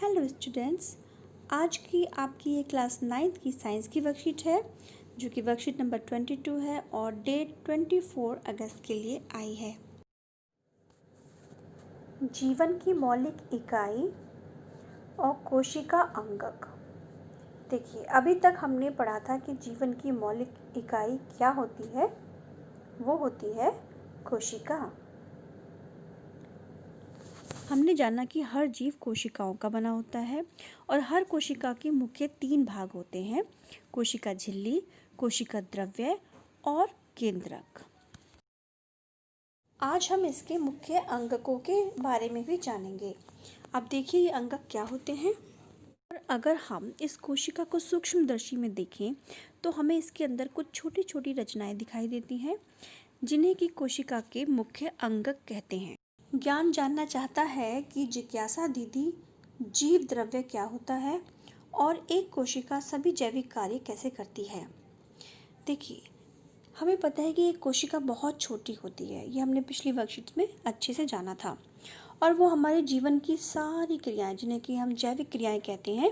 Hello students, आज की आपकी ये क्लास 9th की साइंस की वर्कशीट है जो कि वर्कशीट नंबर 22 है और डेट 24 अगस्त के लिए आई है। जीवन की मौलिक इकाई और कोशिका अंगक। देखिए, अभी तक हमने पढ़ा था कि जीवन की मौलिक इकाई क्या होती है। वो होती है कोशिका। हमने जाना कि हर जीव कोशिकाओं का बना होता है और हर कोशिका के मुख्य 3 भाग होते हैं: कोशिका झिल्ली, कोशिका द्रव्य और केंद्रक। आज हम इसके मुख्य अंगकों के बारे में भी जानेंगे। अब देखिए, ये अंगक क्या होते हैं। और अगर हम इस कोशिका को सूक्ष्मदर्शी में देखें तो हमें इसके अंदर कुछ छोटी छोटी रचनाएं दिखाई देती हैं जिन्हें कि कोशिका के मुख्य अंगक कहते हैं। ज्ञान जानना चाहता है कि जिज्ञासा दीदी जीव द्रव्य क्या होता है और एक कोशिका सभी जैविक कार्य कैसे करती है। देखिए, हमें पता है कि एक कोशिका बहुत छोटी होती है, ये हमने पिछली वर्कशीट में अच्छे से जाना था, और वो हमारे जीवन की सारी क्रियाएं, जिन्हें कि हम जैविक क्रियाएं कहते हैं,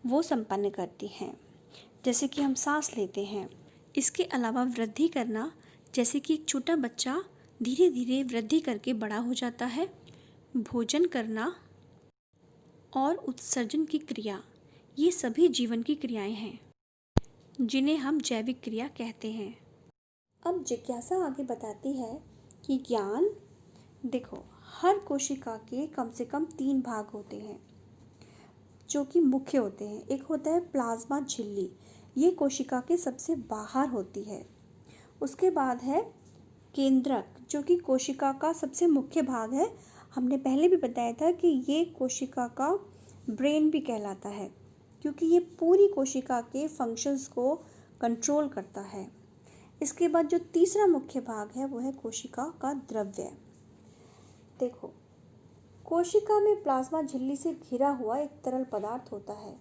वो संपन्न करती हैं। जैसे कि हम सांस लेते हैं। इसके अलावा वृद्धि करना, जैसे कि एक छोटा बच्चा धीरे धीरे वृद्धि करके बड़ा हो जाता है। भोजन करना और उत्सर्जन की क्रिया, ये सभी जीवन की क्रियाएं हैं जिन्हें हम जैविक क्रिया कहते हैं। अब जिज्ञासा आगे बताती है कि ज्ञान, देखो, हर कोशिका के कम से कम 3 भाग होते हैं जो कि मुख्य होते हैं। एक होता है प्लाज्मा झिल्ली, ये कोशिका के सबसे बाहर होती है। उसके बाद है केंद्रक, जो कि कोशिका का सबसे मुख्य भाग है। हमने पहले भी बताया था कि ये कोशिका का ब्रेन भी कहलाता है, क्योंकि ये पूरी कोशिका के फंक्शंस को कंट्रोल करता है। इसके बाद जो तीसरा मुख्य भाग है वो है कोशिका का द्रव्य। देखो, कोशिका में प्लाज्मा झिल्ली से घिरा हुआ एक तरल पदार्थ होता है।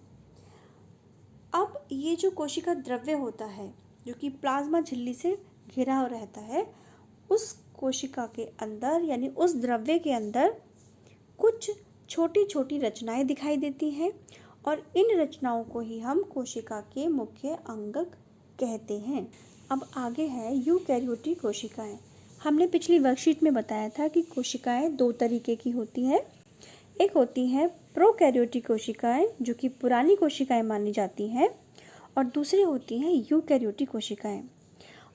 अब ये जो कोशिका द्रव्य होता है, जो कि प्लाज्मा झिल्ली से घिरा रहता है, उस कोशिका के अंदर, यानी उस द्रव्य के अंदर कुछ छोटी छोटी रचनाएं दिखाई देती हैं और इन रचनाओं को ही हम कोशिका के मुख्य अंगक कहते हैं। अब आगे है यूकैरियोटिक कोशिकाएं। हमने पिछली वर्कशीट में बताया था कि कोशिकाएं 2 तरीके की होती हैं। एक होती हैं प्रोकैरियोटिक कोशिकाएं, जो कि पुरानी कोशिकाएं मानी जाती हैं, और दूसरी होती हैं यूकैरियोटिक कोशिकाएं।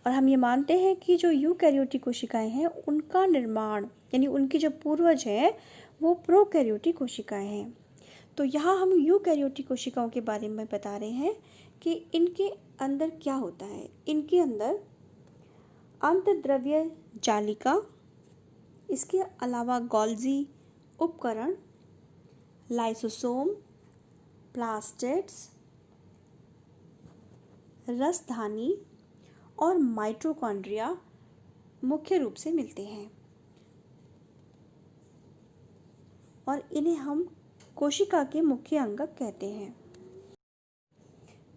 और हम ये मानते हैं कि जो यूकैरियोटिक कोशिकाएं हैं, उनका निर्माण, यानी उनकी जो पूर्वज हैं, वो प्रोकैरियोटिक कोशिकाएं हैं। तो यहाँ हम यूकैरियोटिक कोशिकाओं के बारे में बता रहे हैं कि इनके अंदर क्या होता है। इनके अंदर अंतद्रव्य जालिका, इसके अलावा गोल्जी उपकरण, लाइसोसोम, प्लास्टिड्स, रसधानी और माइटोकॉन्ड्रिया मुख्य रूप से मिलते हैं, और इन्हें हम कोशिका के मुख्य अंगक कहते हैं।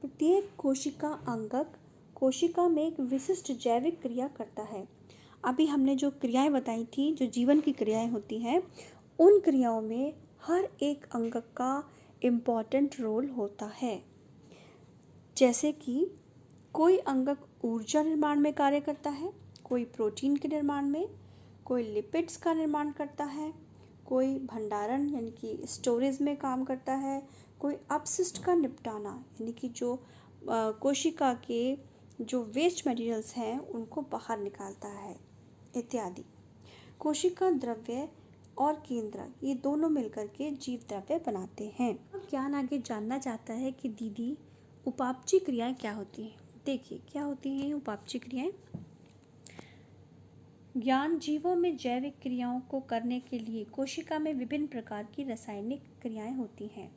प्रत्येक कोशिका अंगक कोशिका में एक विशिष्ट जैविक क्रिया करता है। अभी हमने जो क्रियाएं बताई थी, जो जीवन की क्रियाएं होती हैं, उन क्रियाओं में हर एक अंगक का इम्पॉर्टेंट रोल होता है। जैसे कि कोई अंगक ऊर्जा निर्माण में कार्य करता है, कोई प्रोटीन के निर्माण में, कोई लिपिड्स का निर्माण करता है, कोई भंडारण यानी कि स्टोरेज में काम करता है, कोई अपशिष्ट का निपटाना यानी कि जो कोशिका के जो वेस्ट मटेरियल्स हैं उनको बाहर निकालता है, इत्यादि। कोशिका द्रव्य और केंद्रक, ये दोनों मिलकर के जीव द्रव्य बनाते हैं। अब ज्ञान आगे जानना चाहता है कि दीदी उपापचय क्रियाएं क्या होती हैं। देखिए, क्या होती हैं उपापचय क्रियाएं। ज्ञान जीवों में जैविक क्रियाओं को करने के लिए कोशिका में विभिन्न प्रकार की रासायनिक क्रियाएं होती हैं।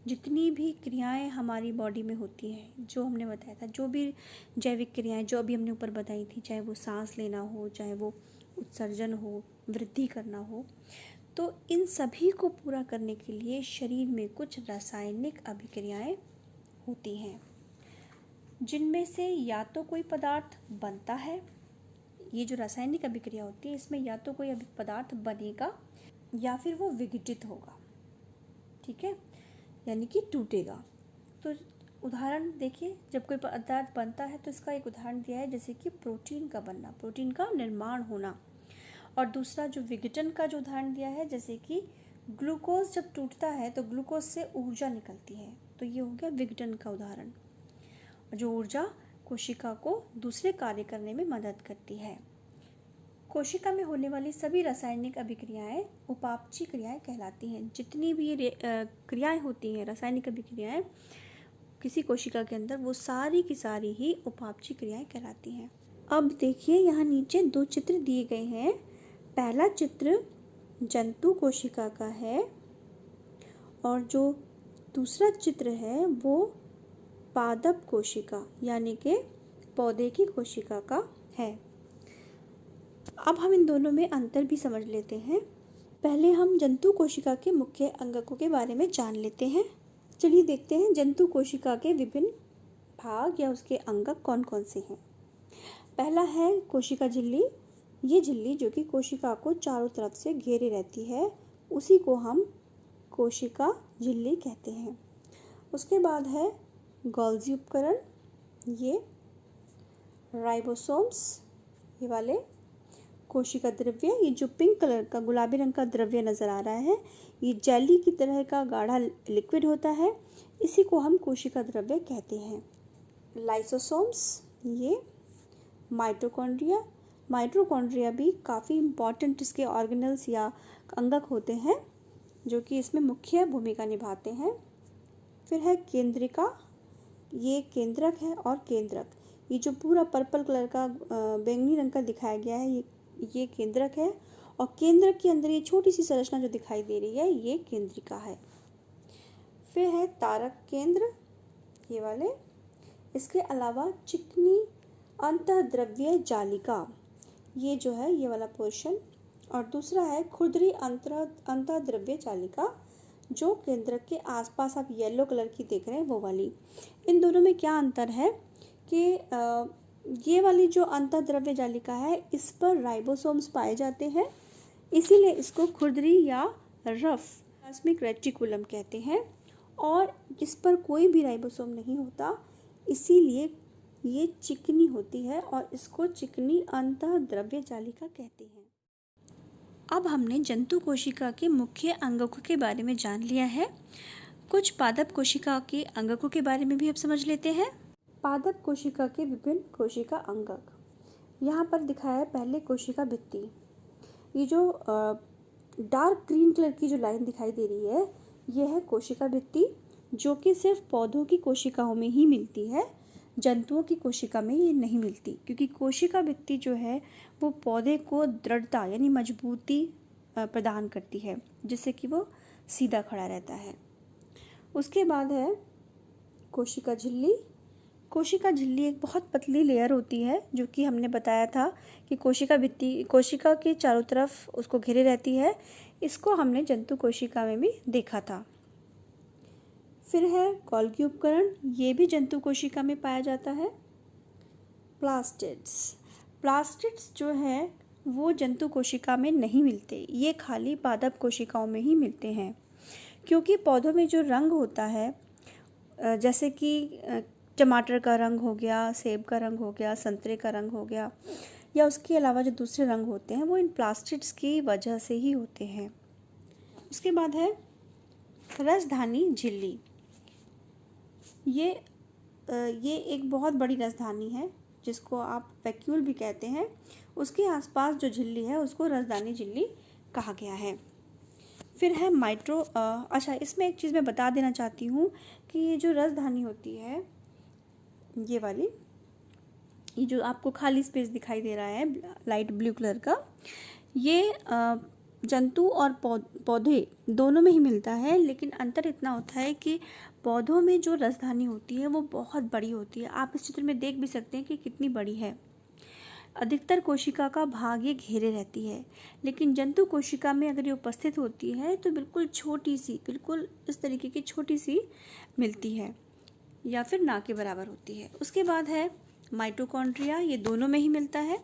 जितनी भी क्रियाएं हमारी बॉडी में होती हैं, जो हमने बताया था, जो भी जैविक क्रियाएं जो अभी हमने ऊपर बताई थी, चाहे वो सांस लेना हो, चाहे वो उत्सर्जन हो, वृद्धि करना हो, तो इन सभी को पूरा करने के लिए शरीर में कुछ रासायनिक अभिक्रियाएं होती हैं, जिनमें से या तो कोई पदार्थ बनता है, ये जो रासायनिक अभिक्रिया होती है, इसमें या तो कोई पदार्थ बनेगा या फिर वो विघटित होगा। ठीक है, यानी कि टूटेगा। तो उदाहरण देखिए, जब कोई पदार्थ बनता है तो इसका एक उदाहरण दिया है, जैसे कि प्रोटीन का बनना, प्रोटीन का निर्माण होना। और दूसरा जो विघटन का जो उदाहरण दिया है, जैसे कि ग्लूकोज जब टूटता है तो ग्लूकोज से ऊर्जा निकलती है, तो ये हो गया विघटन का उदाहरण। जो ऊर्जा कोशिका को दूसरे कार्य करने में मदद करती है। कोशिका में होने वाली सभी रासायनिक अभिक्रियाएं उपापचय क्रियाएं कहलाती हैं। जितनी भी क्रियाएं होती हैं, रासायनिक अभिक्रियाएं किसी कोशिका के अंदर, वो सारी की सारी ही उपापचय क्रियाएं कहलाती हैं। अब देखिए, यहाँ नीचे 2 चित्र दिए गए हैं। पहला चित्र जंतु कोशिका का है और जो दूसरा चित्र है वो पादप कोशिका यानी कि पौधे की कोशिका का है। अब हम इन दोनों में अंतर भी समझ लेते हैं। पहले हम जंतु कोशिका के मुख्य अंगकों के बारे में जान लेते हैं। चलिए देखते हैं जंतु कोशिका के विभिन्न भाग या उसके अंगक कौन कौन से हैं। पहला है कोशिका झिल्ली। ये झिल्ली जो कि कोशिका को चारों तरफ से घेरे रहती है, उसी को हम कोशिका झिल्ली कहते हैं। उसके बाद है गोल्जी उपकरण, ये राइबोसोम्स, ये वाले कोशिका द्रव्य, ये जो पिंक कलर का गुलाबी रंग का द्रव्य नज़र आ रहा है, ये जेली की तरह का गाढ़ा लिक्विड होता है, इसी को हम कोशिका द्रव्य कहते हैं। लाइसोसोम्स, ये माइटोकॉन्ड्रिया, माइटोकॉन्ड्रिया भी काफ़ी इम्पॉर्टेंट इसके ऑर्गेनल्स या अंगक होते हैं जो कि इसमें मुख्य भूमिका निभाते हैं। फिर है केंद्रिका, ये केंद्रक है, और केंद्रक, ये जो पूरा पर्पल कलर का बैंगनी रंग का दिखाया गया है, ये केंद्रक है, और केंद्रक के अंदर ये छोटी सी संरचना जो दिखाई दे रही है, ये केंद्रिका है। फिर है तारक केंद्र, ये वाले। इसके अलावा चिकनी अंतःद्रव्य जालिका, ये जो है ये वाला पोर्शन, और दूसरा है खुरदरी अंतःद्रव्य जालिका, जो केंद्रक के आसपास आप येलो कलर की देख रहे हैं, वो वाली। इन दोनों में क्या अंतर है कि ये वाली जो अंतःद्रव्य जालिका है, इस पर राइबोसोम्स पाए जाते हैं, इसीलिए इसको खुरदरी या रफ प्लाज्मिक रेटिकुलम कहते हैं, और इस पर कोई भी राइबोसोम नहीं होता, इसीलिए ये चिकनी होती है और इसको चिकनी अंतःद्रव्य जालिका कहते हैं। अब हमने जंतु कोशिका के मुख्य अंगकों के बारे में जान लिया है। कुछ पादप कोशिका के अंगकों के बारे में भी अब समझ लेते हैं। पादप कोशिका के विभिन्न कोशिका अंगक यहाँ पर दिखाया है। पहले कोशिका भित्ति, ये जो डार्क ग्रीन कलर की जो लाइन दिखाई दे रही है, ये है कोशिका भित्ति, जो कि सिर्फ पौधों की कोशिकाओं में ही मिलती है, जंतुओं की कोशिका में ये नहीं मिलती, क्योंकि कोशिका भित्ति जो है वो पौधे को दृढ़ता यानी मजबूती प्रदान करती है, जिससे कि वो सीधा खड़ा रहता है। उसके बाद है कोशिका झिल्ली। कोशिका झिल्ली एक बहुत पतली लेयर होती है, जो कि हमने बताया था कि कोशिका भित्ति कोशिका के चारों तरफ उसको घेरे रहती है। इसको हमने जंतु कोशिका में भी देखा था। फिर है गोल्गी उपकरण, ये भी जंतु कोशिका में पाया जाता है। प्लास्टिड्स, प्लास्टिड्स जो है वो जंतु कोशिका में नहीं मिलते, ये खाली पादप कोशिकाओं में ही मिलते हैं, क्योंकि पौधों में जो रंग होता है, जैसे कि टमाटर का रंग हो गया, सेब का रंग हो गया, संतरे का रंग हो गया, या उसके अलावा जो दूसरे रंग होते हैं वो इन प्लास्टिड्स की वजह से ही होते हैं। उसके बाद है रसधानी झिल्ली। ये एक बहुत बड़ी रसधानी है, जिसको आप वैक्यूल भी कहते हैं। उसके आसपास जो झिल्ली है उसको रसधानी झिल्ली कहा गया है। फिर है अच्छा, इसमें एक चीज़ मैं बता देना चाहती हूँ कि ये जो रसधानी होती है, ये वाली, ये जो आपको खाली स्पेस दिखाई दे रहा है लाइट ब्लू कलर का, ये जंतु और पौधे दोनों में ही मिलता है, लेकिन अंतर इतना होता है कि पौधों में जो रसधानी होती है वो बहुत बड़ी होती है। आप इस चित्र में देख भी सकते हैं कि कितनी बड़ी है। अधिकतर कोशिका का भाग ये घेरे रहती है, लेकिन जंतु कोशिका में अगर ये उपस्थित होती है तो बिल्कुल छोटी सी, बिल्कुल इस तरीके की छोटी सी मिलती है, या फिर ना के बराबर होती है। उसके बाद है माइटोकॉन्ड्रिया, ये दोनों में ही मिलता है।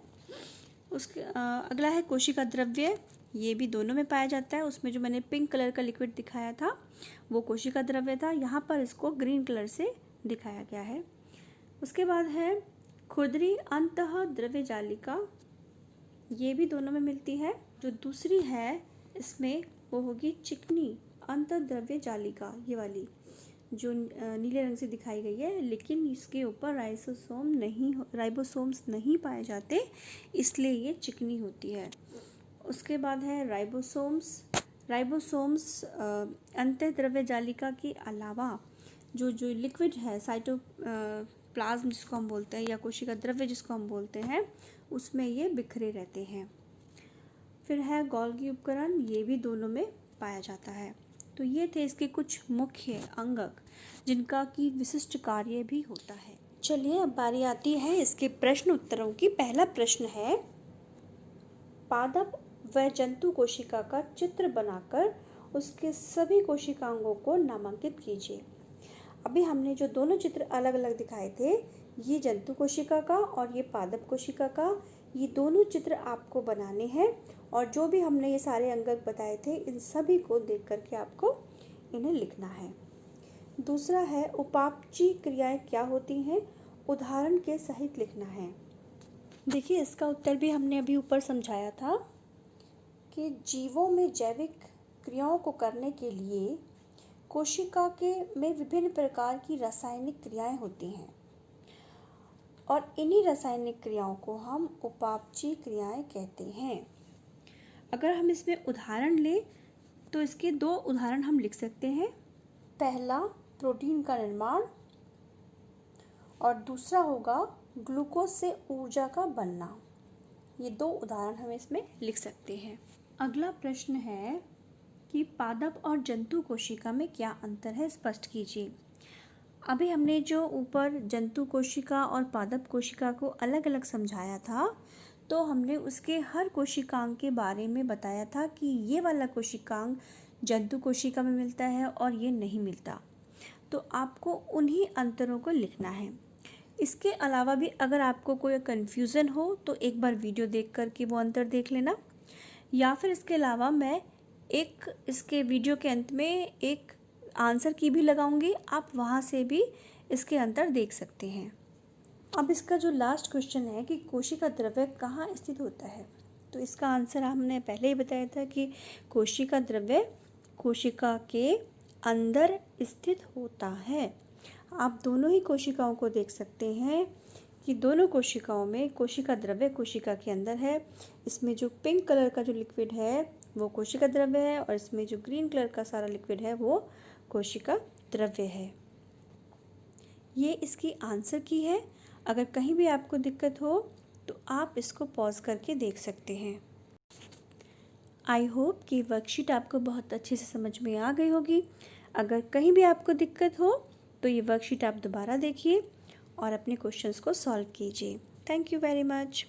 उसके अगला है कोशिका द्रव्य, ये भी दोनों में पाया जाता है। उसमें जो मैंने पिंक कलर का लिक्विड दिखाया था वो कोशिका द्रव्य था। यहाँ पर इसको ग्रीन कलर से दिखाया गया है। उसके बाद है खुरदरी अंतः द्रव्य जालिका, ये भी दोनों में मिलती है। जो दूसरी है इसमें वो होगी चिकनी अंतः द्रव्य जालिका, ये वाली जो नीले रंग से दिखाई गई है, लेकिन इसके ऊपर राइबोसोम्स नहीं पाए जाते, इसलिए ये चिकनी होती है। उसके बाद है राइबोसोम्स अंतः द्रव्य जालिका के अलावा जो लिक्विड है साइटोप्लाज्म जिसको हम बोलते हैं, या कोशिका द्रव्य जिसको हम बोलते हैं, उसमें ये बिखरे रहते हैं। फिर है गोल्गी उपकरण, ये भी दोनों में पाया जाता है। तो ये थे इसके कुछ मुख्य अंगक जिनका की विशिष्ट कार्य भी होता है। चलिए अब बारी आती है इसके प्रश्न उत्तरों की। पहला प्रश्न है, पादप व जंतु कोशिका का चित्र बनाकर उसके सभी कोशिकांगों को नामांकित कीजिए। अभी हमने जो दोनों चित्र अलग अलग दिखाए थे, ये जंतु कोशिका का और ये पादप कोशिका का, ये दोनों चित्र आपको बनाने हैं और जो भी हमने ये सारे अंगक बताए थे इन सभी को देख करके आपको इन्हें लिखना है। दूसरा है, उपापचय क्रियाएं क्या होती हैं, उदाहरण के सहित लिखना है। देखिए इसका उत्तर भी हमने अभी ऊपर समझाया था कि जीवों में जैविक क्रियाओं को करने के लिए कोशिका में विभिन्न प्रकार की रासायनिक क्रियाएं होती हैं और इन्हीं रासायनिक क्रियाओं को हम उपापचय क्रियाएं कहते हैं। अगर हम इसमें उदाहरण लें तो इसके दो उदाहरण हम लिख सकते हैं। पहला प्रोटीन का निर्माण और दूसरा होगा ग्लूकोज से ऊर्जा का बनना। ये दो उदाहरण हम इसमें लिख सकते हैं। अगला प्रश्न है कि पादप और जंतु कोशिका में क्या अंतर है, स्पष्ट कीजिए। अभी हमने जो ऊपर जंतु कोशिका और पादप कोशिका को अलग अलग समझाया था, तो हमने उसके हर कोशिकांग के बारे में बताया था कि ये वाला कोशिकांग जंतु कोशिका में मिलता है और ये नहीं मिलता। तो आपको उन्हीं अंतरों को लिखना है। इसके अलावा भी अगर आपको कोई कन्फ्यूज़न हो तो एक बार वीडियो देख कर के वो अंतर देख लेना, या फिर इसके अलावा मैं इसके वीडियो के अंत में एक आंसर की भी लगाऊंगी, आप वहाँ से भी इसके अंतर देख सकते हैं। अब इसका जो लास्ट क्वेश्चन है कि कोशिका द्रव्य कहाँ स्थित होता है, तो इसका आंसर हमने पहले ही बताया था कि कोशिका द्रव्य कोशिका के अंदर स्थित होता है। आप दोनों ही कोशिकाओं को देख सकते हैं कि दोनों कोशिकाओं में कोशिका द्रव्य कोशिका के अंदर है। इसमें जो पिंक कलर का जो लिक्विड है वो कोशिका द्रव्य है और इसमें जो ग्रीन कलर का सारा लिक्विड है वो कोशिका द्रव्य है। ये इसकी आंसर की है। अगर कहीं भी आपको दिक्कत हो तो आप इसको पॉज करके देख सकते हैं। आई होप कि वर्कशीट आपको बहुत अच्छे से समझ में आ गई होगी। अगर कहीं भी आपको दिक्कत हो तो ये वर्कशीट आप दोबारा देखिए और अपने क्वेश्चंस को सॉल्व कीजिए। Thank you very much.